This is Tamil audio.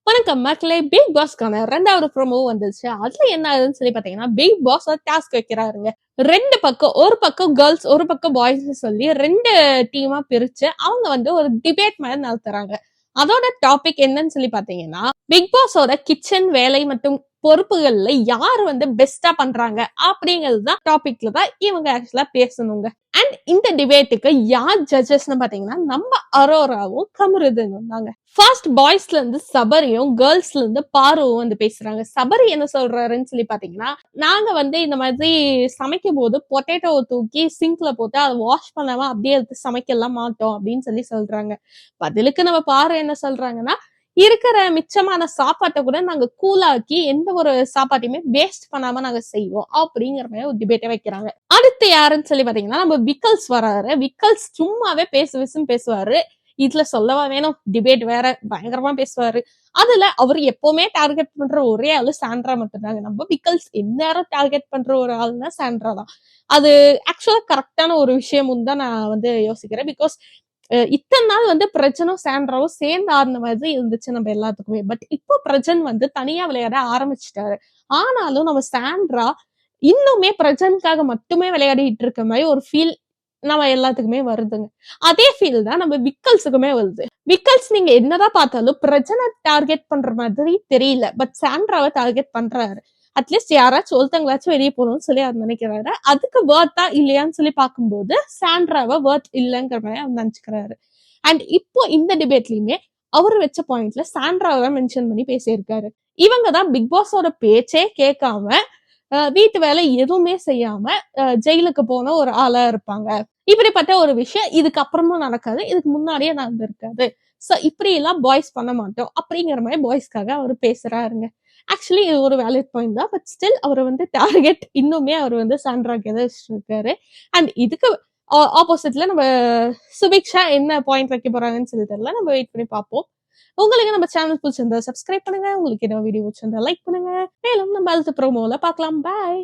வணக்கம் மக்களே. பிக் பாஸ்க்கான 2வது ப்ரோமோ வந்துச்சு. அதுல என்ன ஆகுதுன்னு சொல்லி பாத்தீங்கன்னா, பிக் பாஸ் டாஸ்க் வைக்கிறாருங்க. 2 பக்கம், ஒரு பக்கம் கேர்ள்ஸ், ஒரு பக்கம் பாய்ஸ் சொல்லி 2 டீமா பிரிச்சு அவங்க ஒரு டிபேட் மாதிரி நடத்துறாங்க. அதோட டாபிக் என்னன்னு சொல்லி பாத்தீங்கன்னா, பிக் பாஸோட கிச்சன் வேலை மற்றும் பொறுப்புகள்ல யாரு பெஸ்டா பண்றாங்க அப்படிங்கிறதுதான் டாபிக்ல தான் இவங்க ஆக்சுவலா பேசணுங்க. அண்ட் இந்த டிபேட்டுக்கு யார் ஜட்ஜஸ்னு பாத்தீங்கன்னா, நம்ம அரோராவும் கமருதனும் தாங்க. ஃபர்ஸ்ட் பாய்ஸ்ல இருந்து சபரியும் கேர்ள்ஸ்ல இருந்து பாருவும் பேசுறாங்க. சபரி என்ன சொல்றாருன்னு சொல்லி பாத்தீங்கன்னா, நாங்க இந்த மாதிரி சமைக்கும் போது பொட்டேட்டோவை தூக்கி சிங்க்ல போட்டு அதை வாஷ் பண்ணாம அப்படியே எடுத்து சமைக்கலாம் மாட்டோம் அப்படின்னு சொல்லி சொல்றாங்க. பதிலுக்கு நம்ம பாரு என்ன சொல்றாங்கன்னா, இருக்கிற மிச்சமான சாப்பாட்டை கூட நாங்க கூலாக்கி எந்த ஒரு சாப்பாட்டையுமே வேஸ்ட் பண்ணாம நாங்க செய்வோம் அப்படிங்கிற மாதிரி ஒரு டிபேட்டை வைக்கிறாங்க. அடுத்து யாருன்னு சொல்லி பாத்தீங்கன்னா, நம்ம விக்கல்ஸ் வராரு. விக்கல்ஸ் சும்மாவே பேசுவாரு. இதுல சொல்லவா வேணும், டிபேட் வேற பயங்கரமா பேசுவாரு. அதுல அவர் எப்பவுமே டார்கெட் பண்ற ஒரே ஆளு சாண்ட்ரா மட்டும்தாங்க. நம்ம விக்கல்ஸ் எந்நேரம் டார்கெட் பண்ற ஒரு ஆளுன்னா சாண்ட்ரா தான். அது ஆக்சுவலா கரெக்டான ஒரு விஷயமும் தான் நான் யோசிக்கிறேன். பிகாஸ் இத்தனை நாள் பிரஜனும் சாண்ட்ராவும் சேர்ந்து ஆடின மாதிரி இருந்துச்சு நம்ம எல்லாத்துக்குமே. பட் இப்போ பிரஜன் தனியா விளையாட ஆரம்பிச்சுட்டாரு. ஆனாலும் நம்ம சாண்ட்ரா இன்னுமே பிரஜனுக்காக மட்டுமே விளையாடிட்டு இருக்க மாதிரி ஒரு ஃபீல் நம்ம எல்லாத்துக்குமே வருதுங்க. அதே ஃபீல் தான் நம்ம விக்கல்ஸுக்குமே வருது. விக்கல்ஸ் நீங்க என்னதான் பார்த்தாலும் பிரஜனை டார்கெட் பண்ற மாதிரி தெரியல. பட் சாண்ட்ராவை டார்கெட் பண்றாரு. அட்லீஸ்ட் யாராச்சும் ஒருத்தங்களாச்சும் வெளியே போகணும்னு சொல்லி அவர் நினைக்கிறாரு. அதுக்கு வேர்த்தா இல்லையான்னு சொல்லி பார்க்கும்போது சாண்ட்ராவை வேர்த் இல்லைங்கிற மாதிரி அவர் நினைச்சுக்கிறாரு. அண்ட் இப்போ இந்த டிபேட்லயுமே அவர் வச்ச பாயிண்ட்ல சாண்ட்ராவை மென்ஷன் பண்ணி பேசியிருக்காரு. இவங்க தான் பிக் பாஸோட பேச்சே கேட்காம வீட்டு வேலை எதுவுமே செய்யாம ஜெயிலுக்கு போன ஒரு ஆளா இருப்பாங்க. இப்படிப்பட்ட ஒரு விஷயம் இதுக்கு அப்புறமும் நடக்காது, இதுக்கு முன்னாடியே நடந்திருக்காது. சோ இப்படி எல்லாம் பாய்ஸ் பண்ண மாட்டோம் அப்படிங்கிற மாதிரி பாய்ஸ்க்காக அவர் பேசுறாருங்க. ஆக்சுவலி இது ஒரு வேலிட் பாயிண்ட் தான். பட் ஸ்டில் அவர் டார்கெட் இன்னுமே அவர் சாண்ட்ராக்கு எதிர்த்திருக்காரு. அண்ட் இதுக்கு ஆப்போசிட்ல நம்ம சுபிக்ஷா என்ன பாயிண்ட் வைக்க போறாங்கன்னு சொல்லி தெரியல. நம்ம வெயிட் பண்ணி பார்ப்போம். உங்களுக்கு நம்ம சேனல் பிடிச்சிருந்தா சப்ஸ்கிரைப் பண்ணுங்க. உங்களுக்கு என்ன வீடியோ பிடிச்சிருந்தா லைக் பண்ணுங்க. மேலும் நம்ம அடுத்த ப்ரோமோல பார்க்கலாம். பாய்.